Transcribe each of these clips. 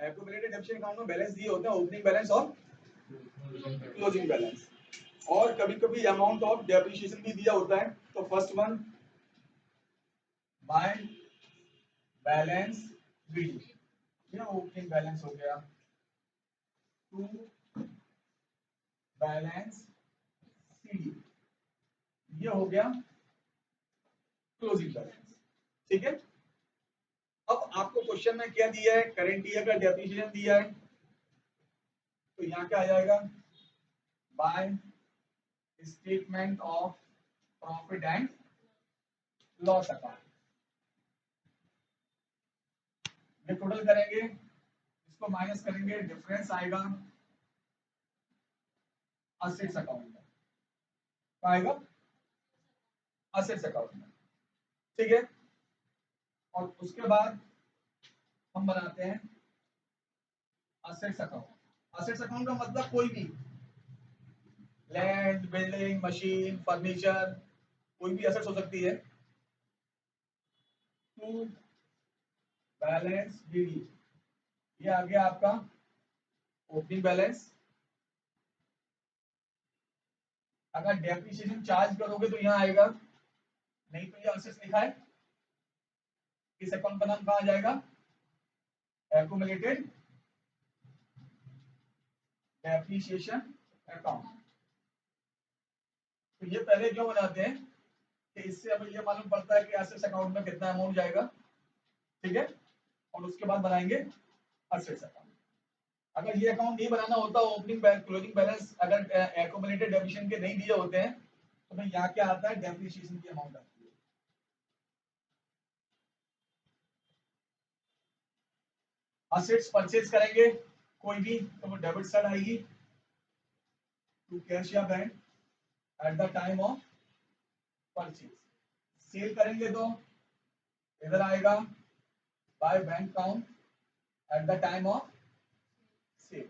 Accumulated debit account में balance दिए होते हैं, ओपनिंग बैलेंस और क्लोजिंग बैलेंस, और कभी कभी अमाउंट ऑफ डेप्रिसिएशन भी दिया होता है। तो first one by balance BD, ये ओपनिंग बैलेंस हो गया। टू बैलेंस सीडी, ये हो गया क्लोजिंग बैलेंस। ठीक है, अब आपको क्वेश्चन में क्या दिया है, करंट ईयर का डेप्रिसिएशन दिया है, तो यहाँ क्या आ जाएगा, by statement of profit and loss account. ये टोटल करेंगे, इसको माइनस करेंगे, डिफरेंस आएगा असेट्स अकाउंट में, आएगा असेट्स अकाउंट में। ठीक है, और उसके बाद हम बनाते हैं असेट्स अकाउंट। असेट्स अकाउंट का मतलब कोई भी लैंड, बिल्डिंग, मशीन, फर्नीचर, कोई भी असेट्स हो सकती है। टू बैलेंस बीडी, ये आ गया आपका ओपनिंग बैलेंस। अगर डेप्रिसिएशन चार्ज करोगे तो यहाँ आएगा, नहीं तो ये असेट्स लिखा है, इस अकाउंट का नाम कहाँ आ जाएगा, एक्यूमुलेटेड डेप्रिसिएशन अकाउंट। तो ये पहले क्यों बनाते हैं कि इससे हमें ये मालूम पड़ता है कि एसेट्स अकाउंट में कितना अमाउंट जाएगा। ठीक है, और उसके बाद बनाएंगे एसेट्स अकाउंट। अगर ये अकाउंट नहीं बनाना होता, ओपनिंग क्लोजिंग बैलेंस अगर एक्यूमुलेटेड डेप्रिसिएशन के नहीं दिए होते हैं, तो भाई यहाँ क्या आता है, डेप्रिसिएशन की अमाउंट आती है। असेट्स परचेज करेंगे कोई भी, तो वो डेबिट साइड आएगी, टू कैश या bank at the time of purchase. Sale करेंगे तो इधर आएगा by bank account at the time of sale.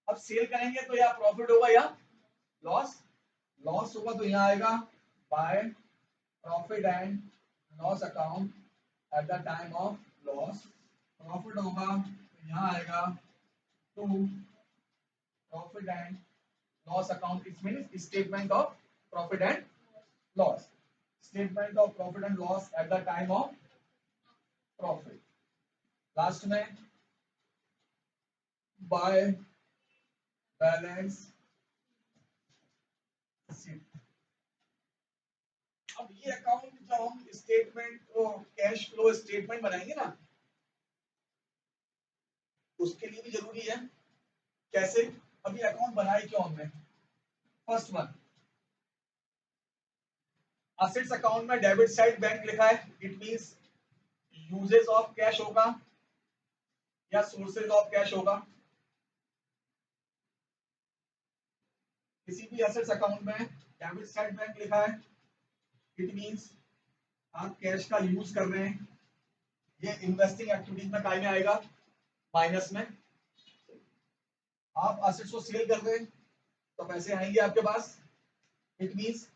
अब सेल करेंगे तो या प्रॉफिट होगा या लॉस, लॉस होगा तो यहाँ आएगा by profit and loss account at the time of loss. Profit होगा तो यहाँ आएगा to profit and loss account, it means statement of profit and loss, statement of profit and loss at the time of profit. Last में by balance sheet. अब ये account जब हम statement और कैश फ्लो स्टेटमेंट बनाएंगे ना, उसके लिए भी जरूरी है। कैसे, अभी अकाउंट बनाए क्यों हमने, फर्स्ट वन असेट्स अकाउंट में डेबिट साइड बैंक लिखा है, it means uses of cash होगा या सोर्सेज ऑफ कैश होगा। किसी भी एसेट्स अकाउंट में डेबिट साइड बैंक लिखा है, इट मींस आप कैश का यूज कर रहे हैं। ये इन्वेस्टिंग एक्टिविटीज में काय में आएगा, माइनस में। आप एसेट्स को सेल कर रहे हैं तो पैसे आएंगे आपके पास, इट मींस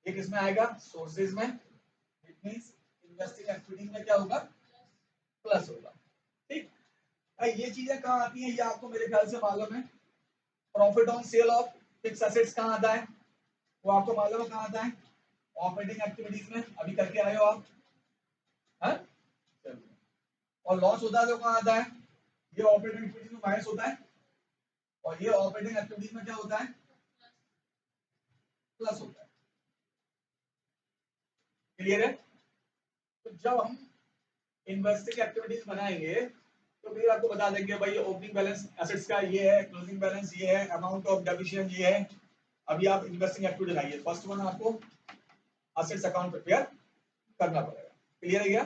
एक इसमें आएगा सोर्सेज में, इट मींस इन्वेस्टिंग एक्टिविटीज में क्या होगा, प्लस होगा। ठीक, ये चीजें कहाँ आती हैं, ये आपको मेरे ख्याल से मालूम है। Profit on sale of fix assets कहाँ आता है, वो आपको मालूम है कहाँ आता है, ऑपरेटिंग एक्टिविटीज में, अभी करके आए हो आप, है? और लॉस होता है तो कहाँ आता है, ये ऑपरेटिंग एक्टिविटीज में माइनस होता है, और ये ऑपरेटिंग एक्टिविटीज में क्या होता है, प्लस होता है। क्लियर है? तो जब हम इन्वेस्टिंग एक्टिविटीज बनाएंगे तो फिर आपको बता देंगे भाई ओपनिंग बैलेंस एसेट्स का ये है, क्लोजिंग बैलेंस ये है, अमाउंट ऑफ डेप्रिसिएशन ये है। अभी आप इन्वेस्टिंग एक्टिविटी लाइए, फर्स्ट वन आपको एसेट्स अकाउंट प्रिपेयर करना पड़ेगा। क्लियर है क्या?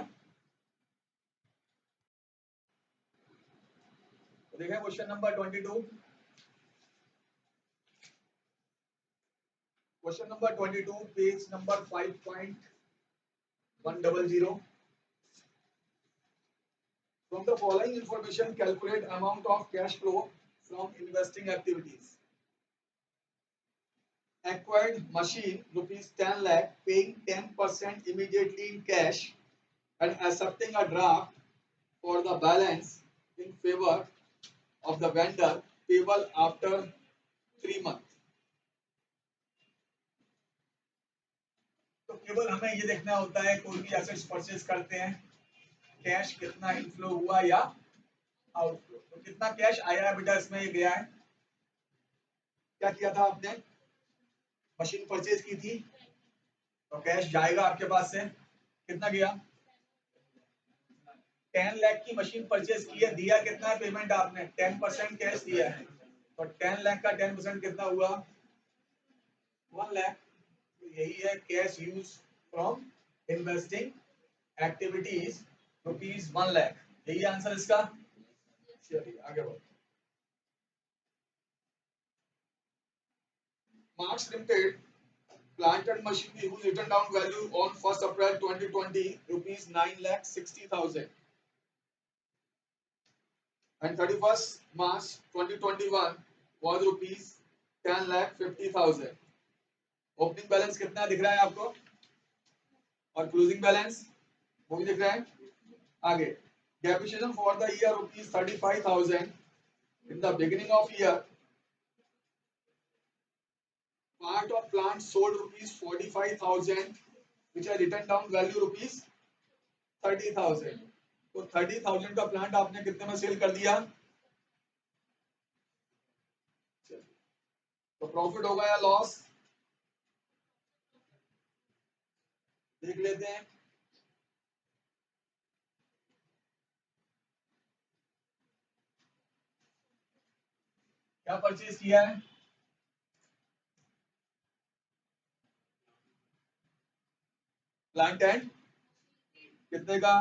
तो देखें question number 22, question number 22 page number 5.100। From the following information, calculate amount of cash flow from investing activities. Acquired machine rupees 10 lakh, paying 10% immediately in cash and accepting a draft for the balance in favor of the vendor payable after 3 months. तो केवल हमें ये देखना होता है कोई भी assets purchase करते हैं कैश कितना इनफ्लो हुआ या आउटफ्लो। तो कितना कैश आया है बेटा इसमें ये गया है। क्या किया था आपने मशीन परचेज की थी तो कैश जाएगा आपके पास से कितना गया 10 लाख की मशीन परचेज की है दिया कितना है पेमेंट आपने 10% कैश दिया है तो 10 लाख का 10% कितना हुआ 1 लाख। तो यही है cash use from investing activities ₹1 lakh. यही आंसर इसका। चलिए आगे बढ़ो। Marks limited plant and machinery whose written down value on 1st April 2020 ₹9,60,000 and 31st March 2021 was ₹10,50,000। Opening balance कितना दिख रहा है आपको और क्लोजिंग बैलेंस वो भी दिख रहा है। आगे depreciation for the year ₹35,000 in the beginning of year. Part of plant sold ₹45,000 which are written down value ₹30,000। तो 30,000 का प्लांट आपने कितने में सेल कर दिया तो प्रॉफिट होगा या लॉस देख लेते हैं। क्या परचेज किया है प्लांट एंड कितने का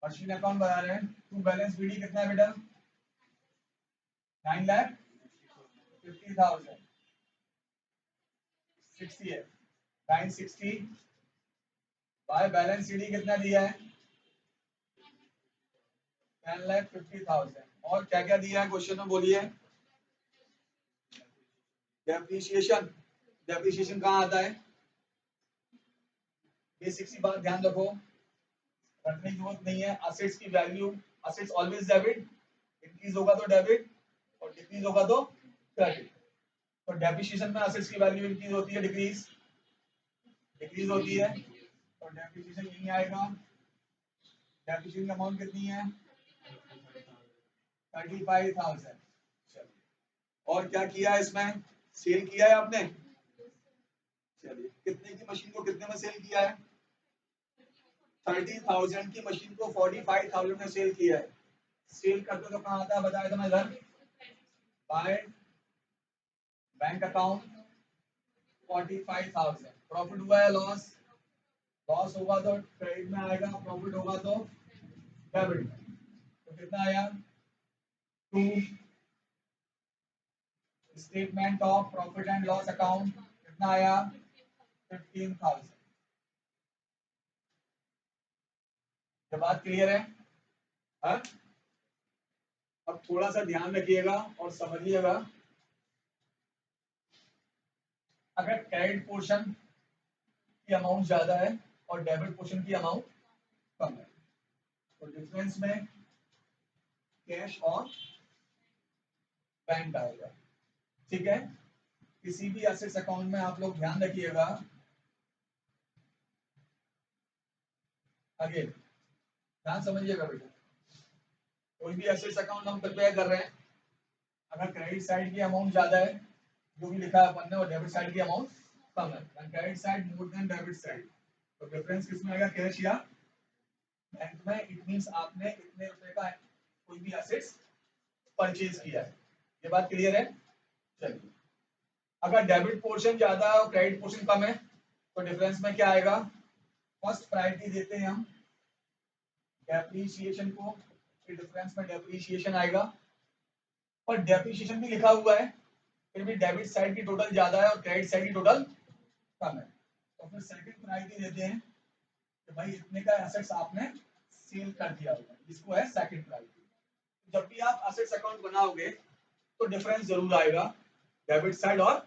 मशीन अकाउंट बना रहे हैं टू बैलेंस बीडी कितना है बेटा 9,50,000 60 है 960 बाय बैलेंस सीडी कितना दिया है 10,50,000 और क्या क्या दिया है क्वेश्चन में बोलिए। डेप्रिसिएशन डेप्रिसिएशन कहाँ आता है बेसिक सी बात ध्यान रखो रखने की जरूरत नहीं है। असेट्स की value assets always debit increase होगा तो डेबिट और डिक्रीज होगा तो क्रेडिट। तो डेप्रिसिएशन में असेट्स की वैल्यू इंक्रीज होती है डिक्रीज होती है तो डेप्रिसिएशन यही आएगा। डेप्रिसिएशन की अमाउंट कितनी है 35,000। और क्या किया है इसमें सेल किया है आपने चलिए कितने की मशीन को कितने में सेल किया है 30,000 की मशीन को 45,000 में सेल किया है। सेल करते तो कहाँ आता है बताया था मैं इधर बाय बैंक अकाउंट 45,000 प्रॉफिट हुआ है लॉस लॉस होगा तो क्रेडिट में आएगा प्रॉफिट होगा तो डेबिट तो कितना आया to statement of profit and loss account कितना आया 15,000। ये बात क्लियर है हा? अब थोड़ा सा ध्यान रखिएगा और समझिएगा अगर क्रेडिट पोर्शन की अमाउंट ज्यादा है और डेबिट पोर्शन की अमाउंट कम है तो डिफरेंस में कैश और बैंक आएगा। ठीक है किसी भी एसेट्स अकाउंट में आप लोग ध्यान रखिएगा आगे ध्यान समझिएगा बेटा कोई भी एसेट्स अकाउंट हम प्रिपेयर कर रहे हैं अगर क्रेडिट साइड की अमाउंट ज्यादा है जो भी लिखा है अपन ने और डेबिट साइड की अमाउंट कम है credit side more than debit side तो डिफरेंस किसमें आएगा कैश या बैंक में। इट मींस आपने इतने रुपए का कोई भी एसेट्स परचेज किया है। ये बात क्लियर है। चलिए अगर डेबिट पोर्शन ज्यादा है और क्रेडिट पोर्शन कम है तो डिफरेंस में क्या आएगा फर्स्ट प्रायोरिटी देते हैं हम डेप्रिसिएशन को डिफरेंस में डेप्रिसिएशन आएगा पर डेप्रिसिएशन भी लिखा हुआ है फिर भी डेबिट साइड की टोटल ज्यादा है और क्रेडिट साइड की टोटल कम है तो फिर सेकंड प्रायोरिटी देते हैं कि भाई इतने का एसेट्स आपने सेल कर दिया होगा इसको है सेकंड प्रायोरिटी। जब भी आप एसेट्स अकाउंट बनाओगे तो डिफरेंस जरूर आएगा डेबिट साइड और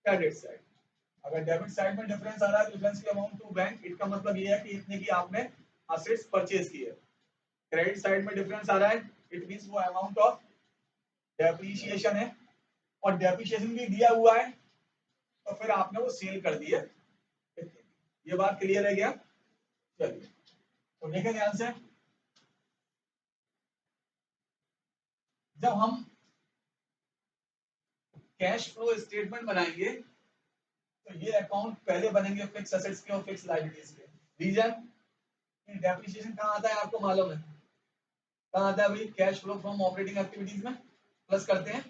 क्रेडिट साइड। अगर डेबिट साइड में डिफरेंस आ रहा है डिफरेंस की अमाउंट टू बैंक, इसका मतलब ये है कि इतने की आपने असेट्स परचेज की है। क्रेडिट साइड में डिफरेंस आ रहा है, इट मींस वो अमाउंट ऑफ डेप्रिसिएशन है, और डेप्रिसिएशन भी दिया हुआ है तो फिर आपने वो सेल कर दी है। ये बात क्लियर है क्या? चलिए तो देखें ध्यान से, जब हम कैश फ्लो स्टेटमेंट बनाएंगे तो ये अकाउंट पहले बनेंगे फिक्स एसेट्स के और फिक्स लायबिलिटीज के। रीजन, डेप्रिसिएशन कहाँ आता है आपको मालूम है, कहाँ आता है भाई? Cash flow from operating activities में प्लस करते हैं।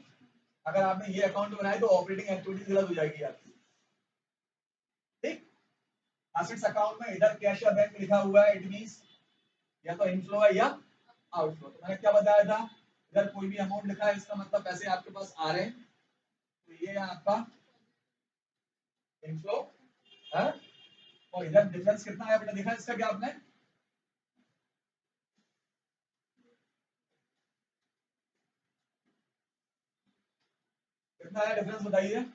अगर आपने ये अकाउंट बनाए तो ऑपरेटिंग एक्टिविटीज गलत हो जाएगी आपकी, ठीक। एसेट्स अकाउंट में इधर कैश या बैंक लिखा हुआ है, इट मींस या तो इनफ्लो है या आउटफ्लो। तो मैंने क्या बताया था, इधर कोई भी अमाउंट लिखा है इसका मतलब पैसे आपके पास आ रहे हैं, तो ये है आपका इनफ्लो है। और इधर डिफरेंस कितना है बेटा, देखा इसका क्या आपने? कितना है डिफरेंस बताइए?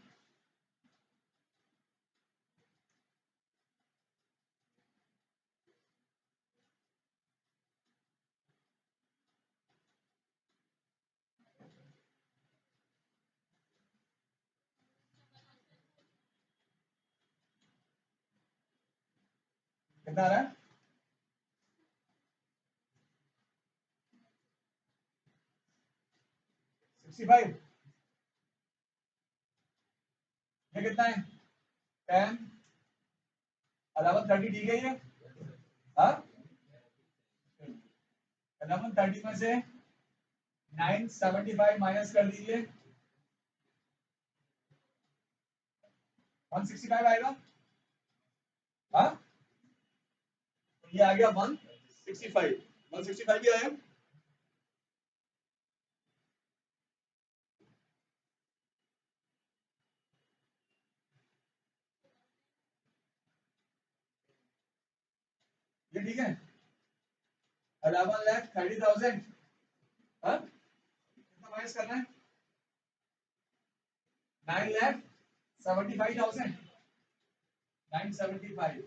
कितना आ रहा है? 65। ये कितना है? 10, 11, 30, ठीक है ये? हाँ, 11, 30 में से 975 माइनस कर दीजिए, 165 आएगा। हाँ, तो ये आ गया 165, 165 ही आया। ये ठीक है, 11,30,000। हाँ, कितना माइनस करना है? 9,75,000, 975,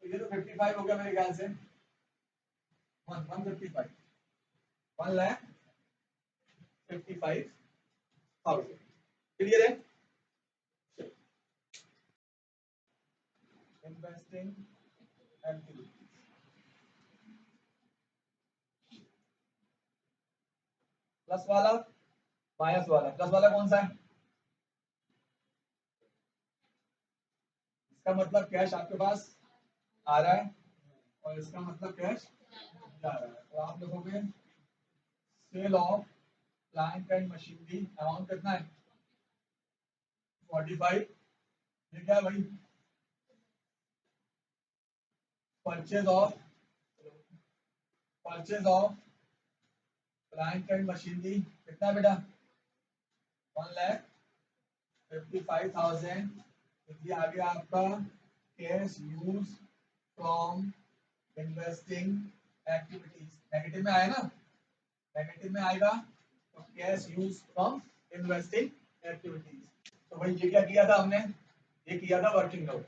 तो ये तो 55 हो गया मेरे ख्याल से, 155, 1,55,000। क्लियर है? इन्वेस्टिंग एक्टिविटी, प्लस वाला माइनस वाला, प्लस वाला कौन सा है? इसका मतलब कैश आपके पास आ रहा है और इसका मतलब कैश जा रहा है, तो आप लिखोगे sale of plant and machinery, amount कितना है? 45। ये क्या है भाई? Purchase of, purchase of plant and machinery कितना है बेटा? 1,55,000। ये आ गया आपका cash use from investing activities. Negative में आया ना, नेगेटिव में आएगा तो cash use from investing activities. तो भाई ये क्या किया था हमने? ये किया था वर्किंग नोट।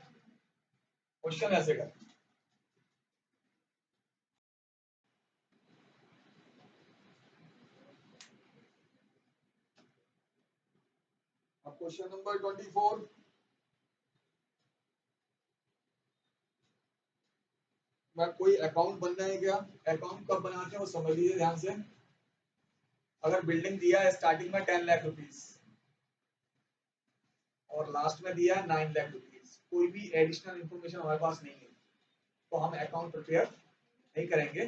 क्वेश्चन ऐसे का, अब क्वेश्चन नंबर 24, मैं कोई अकाउंट बनना है क्या? अकाउंट कब बनाते हैं वो समझ लीजिए ध्यान से। अगर बिल्डिंग दिया है स्टार्टिंग में 10 लाख रुपीस और लास्ट में दिया है 9 लाख रुपीस, कोई भी एडिशनल इंफॉर्मेशन हमारे पास नहीं है तो हम अकाउंट प्रिपेयर नहीं करेंगे।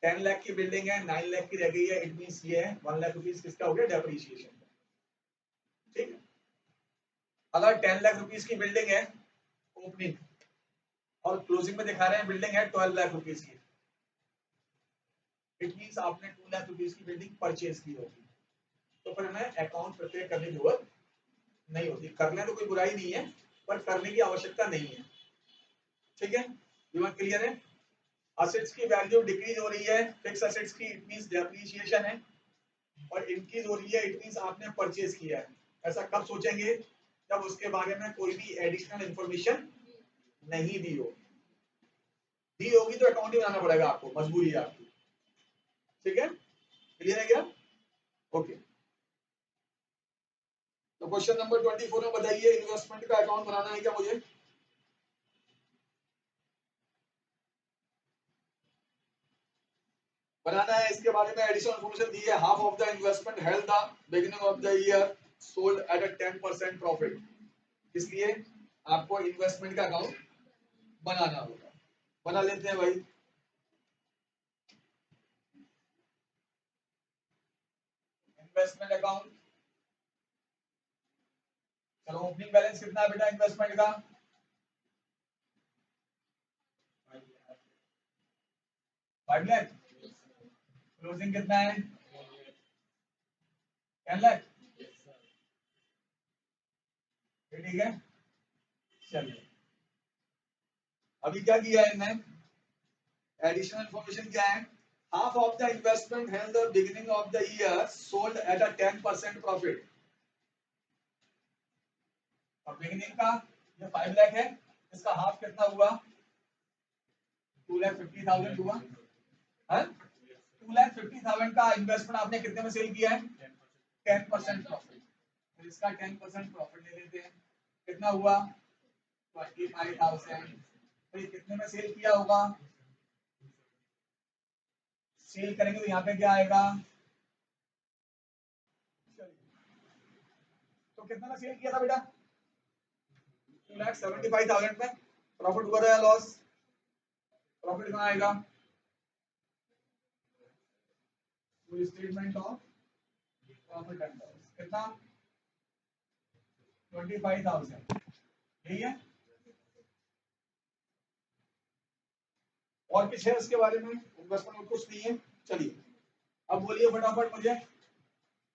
10 लाख की बिल्डिंग है, 9 लाख की रह गई है, इट मींस ये है 1 लाख रुपीस किसका हो गया? डेप्रिसिएशन। ठीक है, अगर 10 लाख रुपीस की बिल्डिंग है ओपनिंग और क्लोजिंग में दिखा रहे हैं बिल्डिंग है 12 लाख रुपीस की, इट मींस आपने 2 लाख रुपीस की बिल्डिंग परचेज की होगी, तो फिर हमें अकाउंट प्रिपेयर करने की जरूरत नहीं होती। करने तो कोई बुराई नहीं है पर करने की आवश्यकता नहीं है। ठीक है, दिमाग क्लियर है? असेट्स की वैल्यू डिक्रीज हो रही है, फिक्स असेट्स की इट मींस डेप्रिसिएशन है, और इंक्रीज हो रही है इट मींस आपने परचेज किया है। ऐसा कब सोचेंगे? जब उसके बारे में कोई भी एडिशनल इंफॉर्मेशन नहीं दी हो, दी होगी तो अकाउंट ही बनाना पड़ेगा आपको, मजबूरी है आपकी। ठीक है, क्लियर है क्या? ओके, तो क्वेश्चन नंबर 24 में बताइए, इन्वेस्टमेंट का अकाउंट बनाना है क्या मुझे? बनाना है, इसके बारे में एडिशनल इन्फॉर्मेशन दी है। Half of the investment held the beginning of the year sold at a 10% profit, इसलिए आपको इन्वेस्टमेंट का अकाउंट बनाना होगा। बना लेते हैं भाई। इन्वेस्टमेंट अकाउंट, चलो ओपनिंग बैलेंस कितना है बेटा इन्वेस्टमेंट का? 5 लाख। क्लोजिंग कितना है? 10 लाख। ठीक है, चलिए अभी क्या किया है इनने? एडिशनल इंफॉर्मेशन क्या है? Half of the investment held the beginning of the year sold at a 10% profit. और बिगिनिंग का जो 5 लाख है, इसका हाफ कितना हुआ? 2,50,000 हुआ है। 2,50,000 का इन्वेस्टमेंट आपने कितने में सेल किया है? 10% प्रॉफिट। तो इसका 10% प्रॉफिट ले लेते हैं, कितना हुआ? 25,000। तो ये कितने में सेल किया होगा? सेल करेंगे तो यहाँ पे क्या आएगा? तो कितना में सेल किया था बेटा? 2,75,000 में। प्रॉफिट हुआ था या लॉस? प्रॉफिट कहाँ आएगा? Statement of profit and loss, कितना? 25,000, यही है। और कुछ है इसके बारे में? इन्वेस्टमेंट में कुछ नहीं है। चलिए अब बोलिए फटाफट मुझे,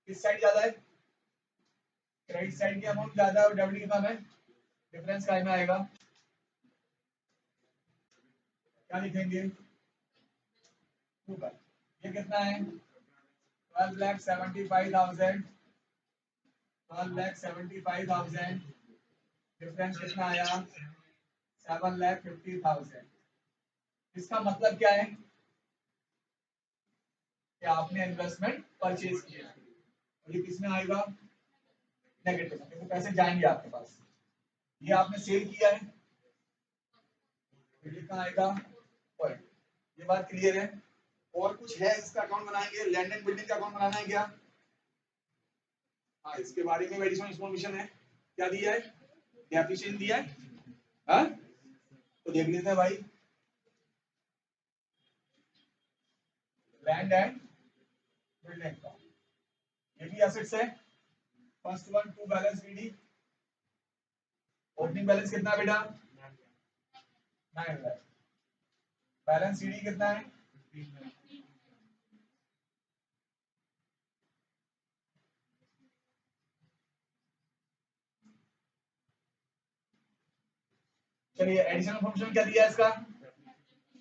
किस साइड ज्यादा है? क्रेडिट साइड की अमाउंट ज्यादा है और डेबिट की कम है, डिफरेंस काय में आएगा? क्या लिखेंगे? ऊपर ये कितना है? 12,75,000। 12,75,000, डिफरेंस कितना आया? 7,50,000। इसका मतलब क्या है कि आपने इन्वेस्टमेंट परचेज किया, और ये किसमें आएगा? नेगेटिव, तो पैसे जाएंगे आपके पास। ये आपने सेल किया है, ये कहाँ आएगा? पॉइंट। ये बात क्लियर है? और कुछ है इसका अकाउंट बनाएंगे? लैंड एंड बिल्डिंग का अकाउंट बनाना है क्या? हाँ, इसके बारे में एडिशनल इंफॉर्मेशन है। क्या दिया है? डेफिशिएंट दिया है। हाँ, तो देख लेते हैं भाई। लैंड एंड बिल्डिंग का, ये भी एसेट्स है। First one, to balance BD. Opening balance कितना है बेटा? 9 लाख। बैलेंस सीडी कितना है? 15 लाख। चलिए एडिशनल इंफॉर्मेशन क्या दिया है इसका?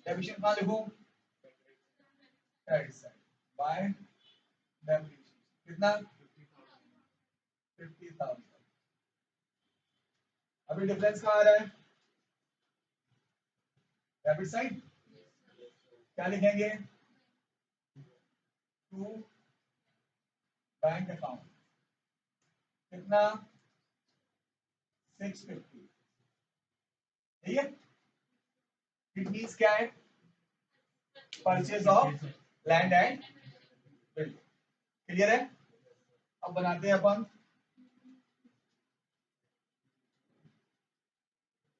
डेफिशिएंट कहाँ लिखूं? क्रेडिट साइड बाय डेफिशिएंट, कितना? 50,000। अभी डिफरेंस कहाँ आ रहा है? Debit side. क्या लिखेंगे? टू बैंक अकाउंट, कितना? 650। ठीक है, इट मींस क्या है? Purchase of land and building. Clear है? अब बनाते हैं अपन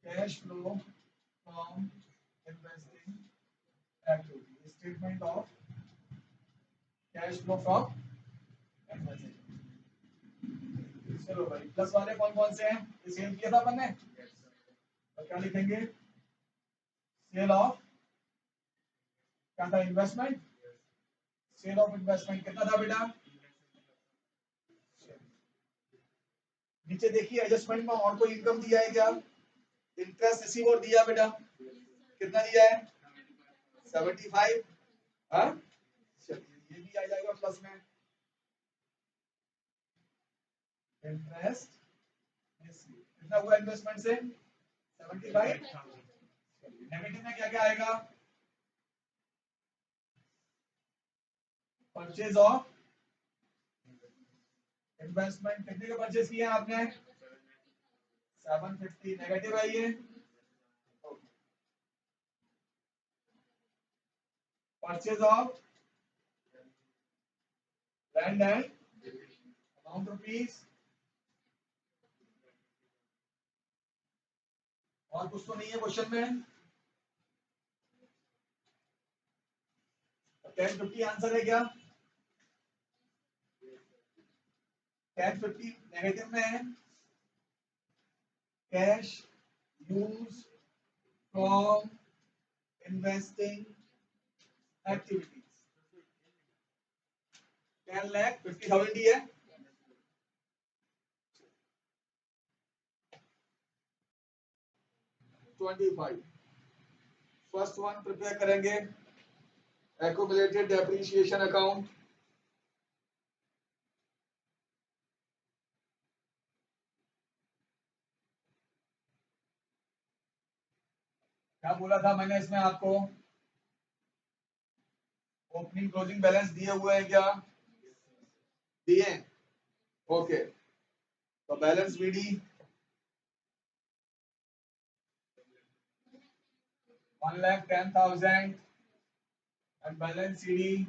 cash flow from investing activity, statement of cash flow from investing. चलो भाई, प्लस वाले कौन कौन से हैं? ये सेल किया था अपन ने, तो क्या लिखेंगे? सेल ऑफ, क्या था? इन्वेस्टमेंट। सेल ऑफ इन्वेस्टमेंट कितना था बेटा? नीचे देखिए एडजस्टमेंट में और कोई इनकम दिया है क्या? इंटरेस्ट रिसीव और दिया बेटा, कितना दिया है? 75। हाँ, चलिए ये भी आ जाएगा प्लस में। इंटरेस्ट रिसीव कितना हुआ इन्वेस्टमेंट से 75। नेगेटिव में क्या क्या आएगा? परचेज ऑफ इन्वेस्टमेंट, कितने के परचेज किए आपने? 750, नेगेटिव है ये। Purchase of land and amount rupees, और कुछ तो नहीं है क्वेश्चन में। 1050 आंसर है क्या? 1050 नेगेटिव में है। Cash use from investing activities 10 lakh 50,000 ही है। फर्स्ट वन प्रिपेयर करेंगे, एक्यूमुलेटेड डेप्रिसिएशन अकाउंट। क्या बोला था मैंने इसमें आपको? ओपनिंग क्लोजिंग बैलेंस दिए हुए हैं क्या? दिए। ओके, तो balance BD 1,10,000 and balance CD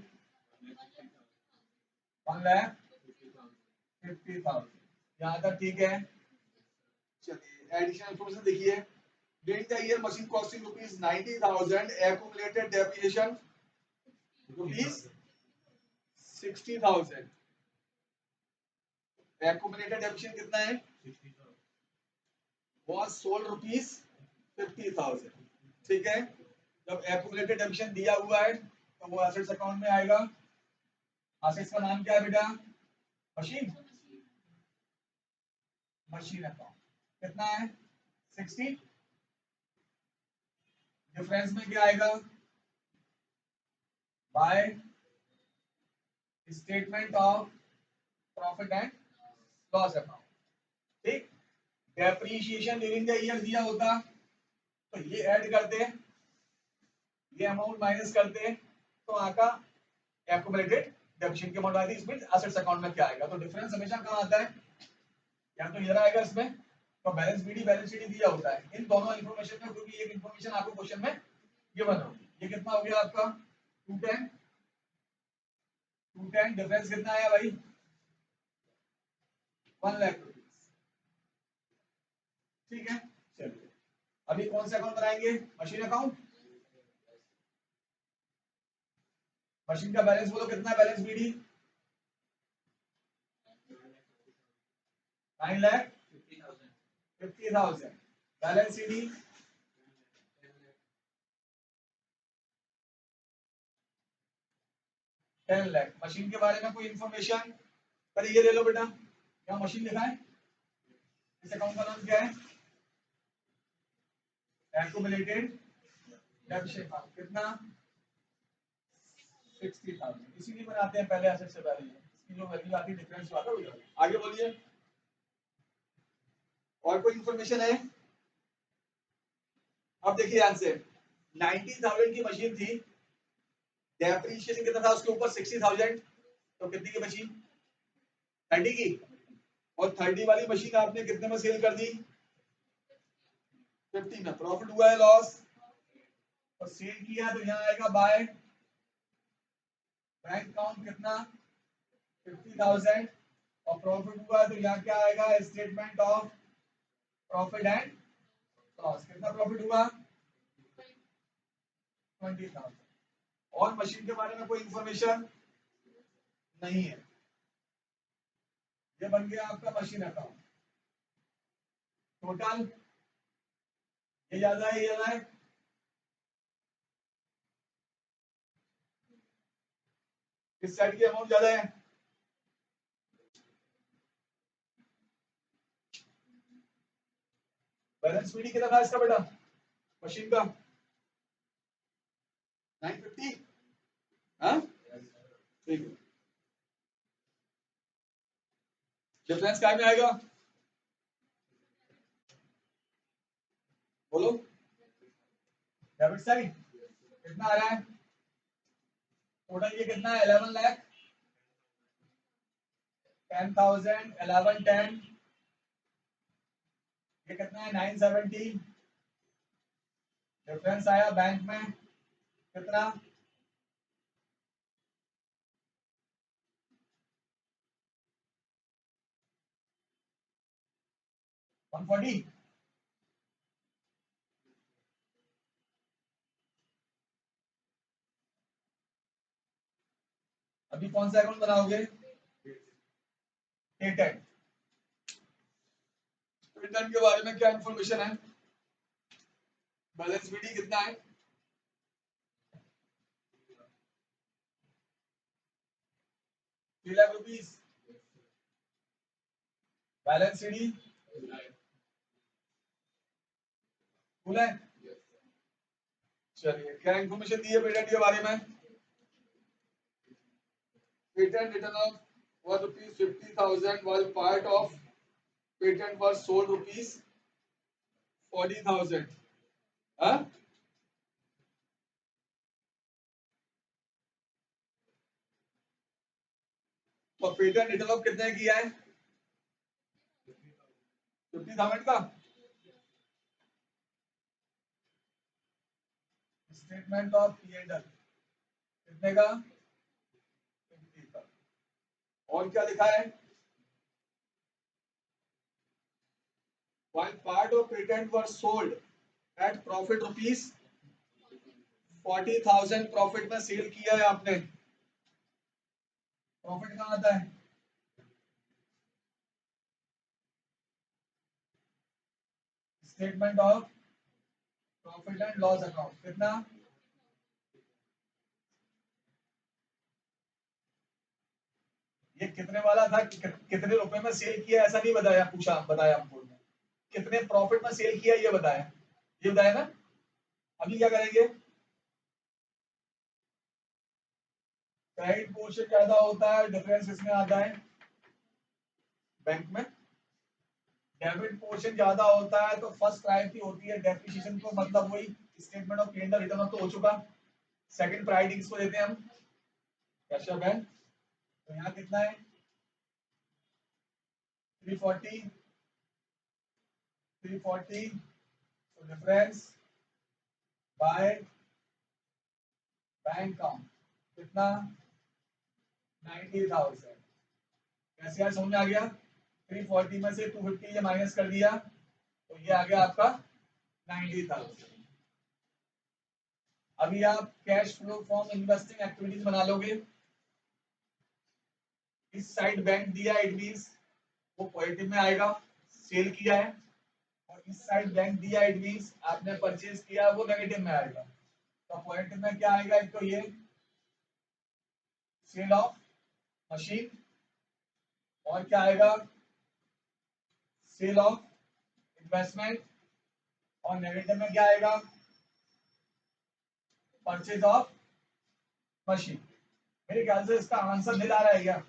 1,50,000। यहाँ तक ठीक है। चलिए एडिशनल इन्फॉर्मेशन देखिए। During the year, machine costing rupees 90,000, accumulated depreciation rupees 60,000। accumulated depreciation कितना है? was sold rupees 50,000। ठीक है, जब accumulated depreciation दिया हुआ है तो वो assets अकाउंट में आएगा। assets का नाम क्या है बेटा? मशीन। मशीन अकाउंट कितना है? 60। डिफरेंस में क्या आएगा? By statement of profit and loss account. ठीक, डेप्रिसिएशन ड्यूरिंग द ईयर दिया होता तो ये ऐड करते, ये अमाउंट माइनस करते, तो आका एक्यूमुलेटेड डेप्रिसिएशन की अमाउंट आती है। इसमें एसेट्स अकाउंट में क्या आएगा? तो डिफरेंस हमेशा कहां आता है? या तो इधर आएगा इसमें, तो बैलेंस बीडी बैलेंस शीट दिया होता है इन दोनों इंफॉर्मेशन में, क्योंकि एक इंफॉर्मेशन आपको क्वेश्चन में गिवन होगी। ये कितना हो गया आपका? 210। 210 डिफरेंस कितना आया भाई? 1 लाख रुपीस। ठीक है, चलिए अभी कौन सा अकाउंट बनाएंगे? Machine account. मशीन का बैलेंस बोलो कितना है? Balance BD 9,50,000। Balance CD 10 lakh. Machine के बारे में कोई इंफॉर्मेशन? पहले ये ले लो बेटा, क्या मशीन लिखा है? इस अकाउंट का नाम क्या है? एक्यूमुलेटेड डेप्रिसिएशन कितना? 60,000। इसीलिए बनाते हैं पहले एसेट से पहले, इसकी जो वैल्यू आती है डिफरेंस आता है। आगे बोलिए, और कोई इंफॉर्मेशन है? अब देखिए आंसर, 90,000 की मशीन थी, डेप्रिसिएशन कितना था उसके ऊपर? 60,000। तो कितनी की मशीन? 30 की। और 30 वाली मशीन आपने कितने में सेल कर दी? 50 में। प्रॉफिट हुआ है लॉस? और सेल किया तो यहाँ आएगा बाय। बैंक अकाउंट कितना? 50,000। और प्रॉफिट हुआ तो यहाँ क्या आएगा? Statement of profit and loss. कितना प्रॉफिट हुआ? 20,000। और मशीन के बारे में कोई इंफॉर्मेशन नहीं है। ये बन गया आपका मशीन अकाउंट। टोटल ये ज्यादा है, ये ज्यादा है? किस साइड की अमाउंट ज्यादा है? बैलेंस शीट कितना था इसका बेटा? मशीन का 950। हाँ ठीक है, डिफरेंस क्या में आएगा? बोलो, डेबिट साइड कितना आ रहा है टोटल? ये कितना है? 11 लाख, 10,000, 11, 10, ये कितना है? 970। डिफरेंस आया बैंक में कितना? 140। अभी कौन सा अकाउंट बनाओगे? पेटेंट। पेटेंट के बारे में क्या इंफॉर्मेशन है? बैलेंस बीडी कितना है? 3 lakh rupees. Balance CD 2 lakh. चलिए, क्या इंफॉर्मेशन दी है पेटेंट के बारे में? Patent return of was rupees 50,000 while part of patent was sold rupees 40,000. हाँ? तो पेटेंट रिटर्न ऑफ कितने किया है? 50,000 का। स्टेटमेंट ऑफ P&L कितने का? 50 का। और क्या लिखा है? While part of patent was sold at profit rupees 40,000, profit में सेल किया है आपने। प्रॉफिट कहाँ आता है? Statement of profit and loss account कितना? ये कितने वाला था? कितने रुपए में सेल किया ऐसा नहीं बताया, पूछा, बताया हमको। कितने प्रॉफिट में सेल किया ये बताया, ये बताया ना। अभी क्या करेंगे? क्रेडिट पोर्शन ज्यादा होता है, डिफरेंस इसमें आता है बैंक में। डेबिट पोर्शन ज्यादा होता है तो फर्स्ट प्रायोरिटी होती है डेप्रिसिएशन को, मतलब वही statement of P&L return of तो हो चुका। सेकंड प्रायोरिटी किसको देते हैं हम? Cash bank. तो यहाँ कितना है? 340, 340। तो डिफरेंस बाय बैंक अकाउंट कितना? 90,000। कैसे यार, समझ में आ गया? 340 में से 250 ये माइनस कर दिया तो ये आ गया आपका 90,000। अभी आप cash flow from investing activities बना लोगे। इस साइड बैंक दिया, इट मींस वो पॉजिटिव में आएगा, सेल किया है। और इस साइड बैंक दिया, इट मींस आपने परचेज किया, वो नेगेटिव में आएगा। तो पॉजिटिव में क्या आएगा? एक तो ये सेल ऑफ मशीन, और क्या आएगा? Sale of investment. और नेगेटिव में क्या आएगा? Purchase of machine. मेरे ख्याल से इसका आंसर दिल आ रहा है क्या?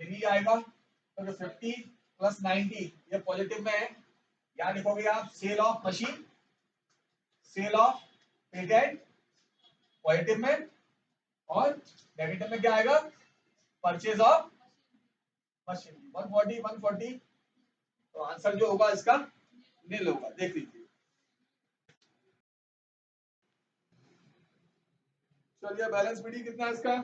यही आएगा। तो जो 50 प्लस 90 ये पॉजिटिव में है, यहाँ लिखोगे आप sale of machine, sale of patent positive में, और नेगेटिव में क्या आएगा? Purchase of machine. 140, 140। तो आंसर जो होगा इसका नील होगा, देख लीजिए। चलिए, बैलेंस बीडी कितना है इसका?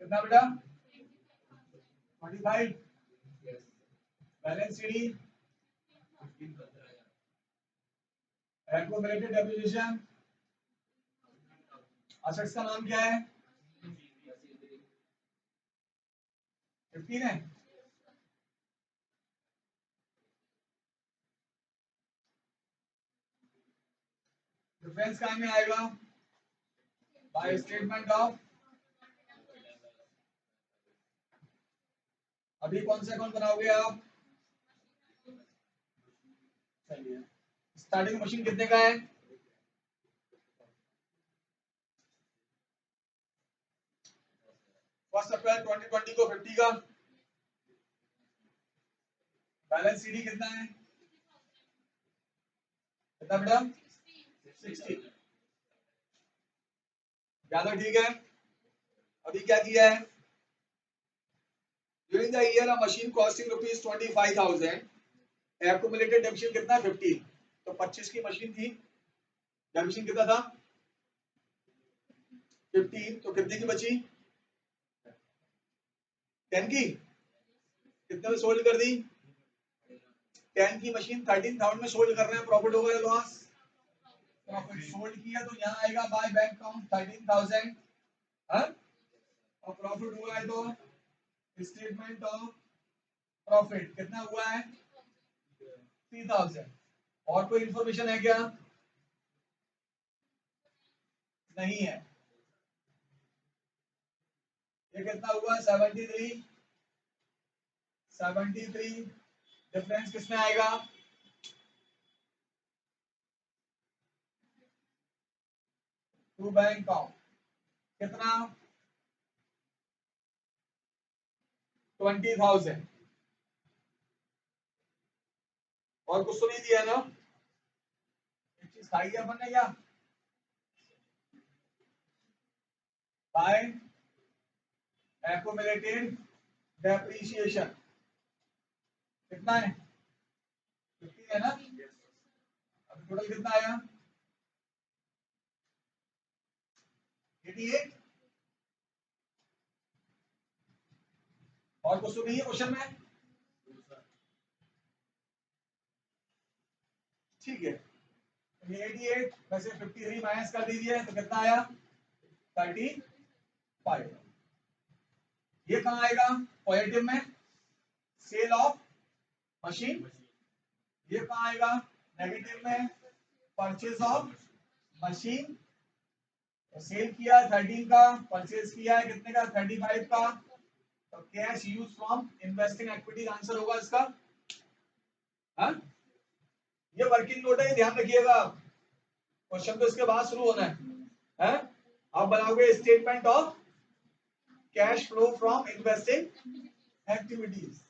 कितना बेटा? 25। Balance CD accumulated depreciation assets का नाम क्या है? 15 है। डिफरेंस कहाँ में आएगा? By statement of. अभी कौन सा अकाउंट बनाओगे आप? चलिए, स्टार्टिंग मशीन कितने का है? फर्स्ट अप्रैल 2020 को 50 का। बैलेंस सीडी कितना है, कितना बेटा, 60। ज्यादा ठीक है। अभी क्या किया है, during the year a machine costing ₹25,000, accumulated depreciation कितना है 15। तो 25 की मशीन थी, डेप्रिसिएशन कितना था 15, तो कितने की बची 10 की, कितने में सोल्ड कर दी 10 की मशीन 13,000 में सोल्ड कर रहे हैं, प्रॉफिट होगा या लॉस, प्रॉफिट। सोल्ड किया तो यहाँ आएगा बाय बैंक काउंट 13,000, हाँ, और प्रॉफिट हुआ है तो स्टेटमेंट ऑफ प्रॉफिट कितना हुआ है 3,000। और कोई इंफॉर्मेशन है क्या, नहीं है। ये कितना हुआ 73 डिफरेंस किसमें आएगा, टू बैंक काउंट कितना 20,000। और कुछ तो नहीं दिया ना, एक चीज खाई है अपन ने क्या, बाय एक्यूमुलेटेड डेप्रिसिएशन कितना है 50 है ना, अब टोटल कितना आया 88। और कुछ तो नहीं है क्वेश्चन में, ठीक है। ये 88 में से 53 माइनस कर दीजिए तो कितना आया 35। ये कहाँ आएगा पॉजिटिव में, सेल ऑफ मशीन। ये कहाँ आएगा नेगेटिव में, परचेज ऑफ मशीन। सेल किया 13 का, परचेज किया है कितने का 35 का, तो cash use from investing activities answer होगा इसका, हाँ। ये वर्किंग नोट है, ध्यान रखिएगा, क्वेश्चन तो इसके बाद शुरू होना है? आप बनाओगे statement of cash flow from investing activities,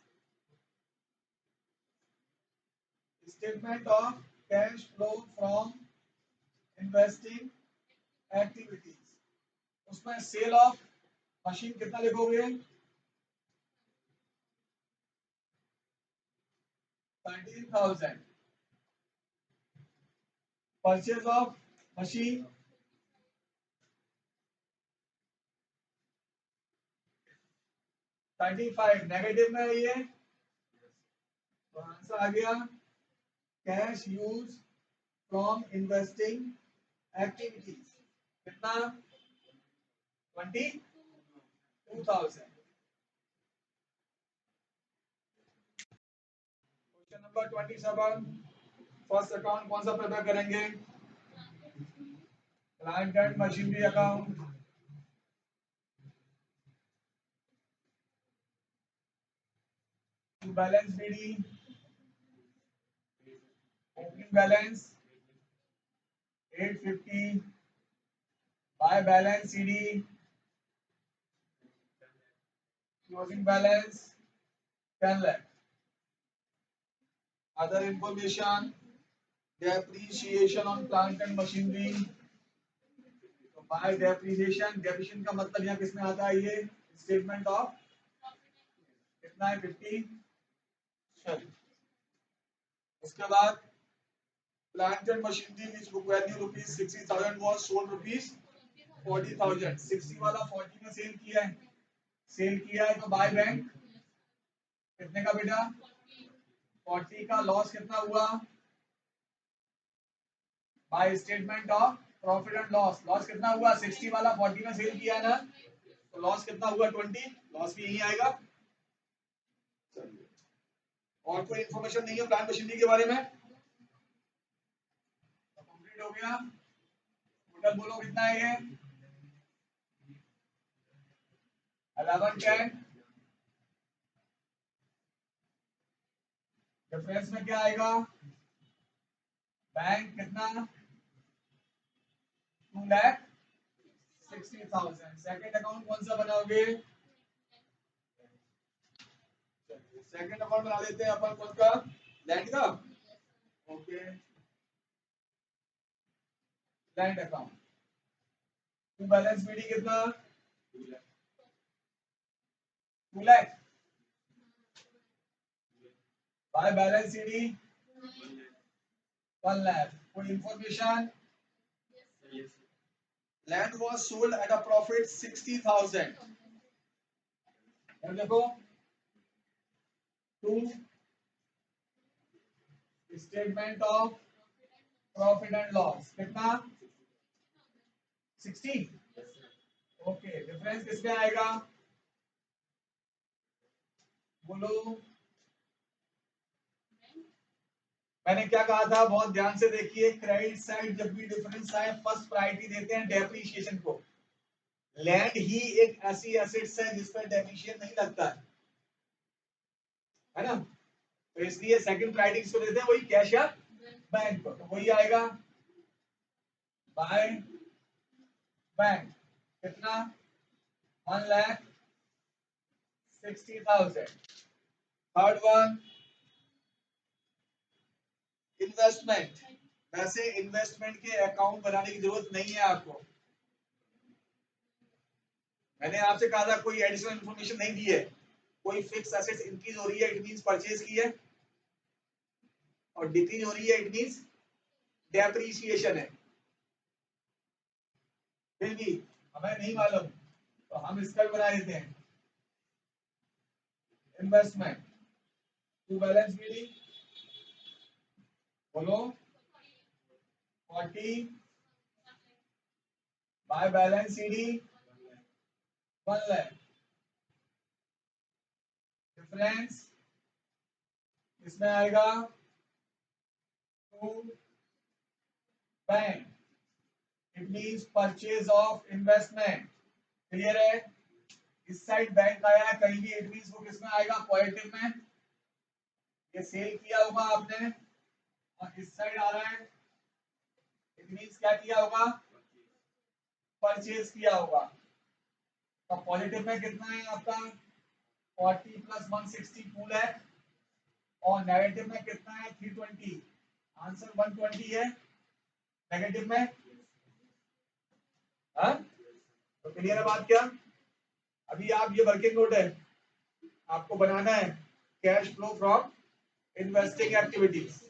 statement of cash flow from investing activities. उसमें सेल ऑफ मशीन कितना लिखोगे 13,000, परचेज ऑफ मशीन 35, नेगेटिव में है ये, तो आंसर आ गया cash use from investing activities कितना 22,000। क्वेश्चन नंबर 27, फर्स्ट अकाउंट कौन सा प्रिपेयर करेंगे, plant and machinery account. Balance BD, opening balance 850, by balance CD, closing balance 10 lakh. Other information depreciation on plant and machinery, तो by depreciation, depreciation का मतलब यहाँ किसमें आता है, ये स्टेटमेंट ऑफ कितना है 50। चलिए उसके बाद plant and machinery which book value ₹60,000 was sold ₹40,000। 60 वाला 40 में सेल किया है, सेल किया है तो बाय बैंक कितने का बेटा 40 का, लॉस कितना हुआ by statement of profit and loss, loss कितना हुआ 60 वाला 40 में सेल किया ना, तो लॉस कितना हुआ 20, लॉस भी यही आएगा। और कोई इंफॉर्मेशन नहीं है प्लांट मशीनरी के बारे में, कंप्लीट हो गया। टोटल बोलो कितना है ये 1110। डिफरेंस में क्या आएगा, बैंक कितना 2,60,000। सेकंड अकाउंट कौन सा बनाओगे, सेकंड अकाउंट बना लेते हैं अपन कौन का, लैंड का। Okay, land account. To balance BD कितना, 2 lakh. By balance CD 1 lakh. कोई information, land was sold at a profit 60,000। देखो, to statement of profit and loss कितना, 60। ओके, डिफरेंस किसमें आएगा, बोलो। मैंने क्या कहा था, बहुत ध्यान से देखिए, क्रेडिट साइड जब भी डिफरेंस आए फर्स्ट प्रायोरिटी देते हैं डेप्रिसिएशन को। लैंड ही एक ऐसी एसेट्स है जिस पर डेप्रिसिएशन नहीं लगता है ना, तो इसलिए सेकंड प्रायोरिटी किसको देते हैं, वही कैश या बैंक को, तो वही आएगा बाय बैंक कितना, 1,60,000। Third one, investment. वैसे इन्वेस्टमेंट के अकाउंट बनाने की जरूरत नहीं है आपको, मैंने आपसे कहा था कोई एडिशनल इंफॉर्मेशन नहीं दी है। कोई फिक्स एसेट्स इंक्रीज हो रही है इट मींस परचेज की है, और डिक्रीज हो रही है इट मींस डेप्रिसिएशन है। फिर भी हमें नहीं मालूम तो हम इसका भी बना देते हैं, इन्वेस्टमेंट टू बैलेंस बीडी, बोलो 40 by balance CD 1 lakh. Difference इसमें आएगा to bank, it means purchase of investment. Clear है, इस साइड बैंक आया है कहीं भी, इट मींस वो किसमें आएगा, पॉजिटिव में। ये सेल किया होगा आपने, और इस साइड आ रहा है इट मींस क्या किया होगा, परचेज किया होगा। तो पॉजिटिव में कितना है आपका, 40 प्लस 160 2 लाख, और नेगेटिव में कितना है 320, आंसर 120 है नेगेटिव में। हाँ, तो क्लियर है बात क्या। अभी आप ये वर्किंग नोट है, आपको बनाना है cash flow from investing activities.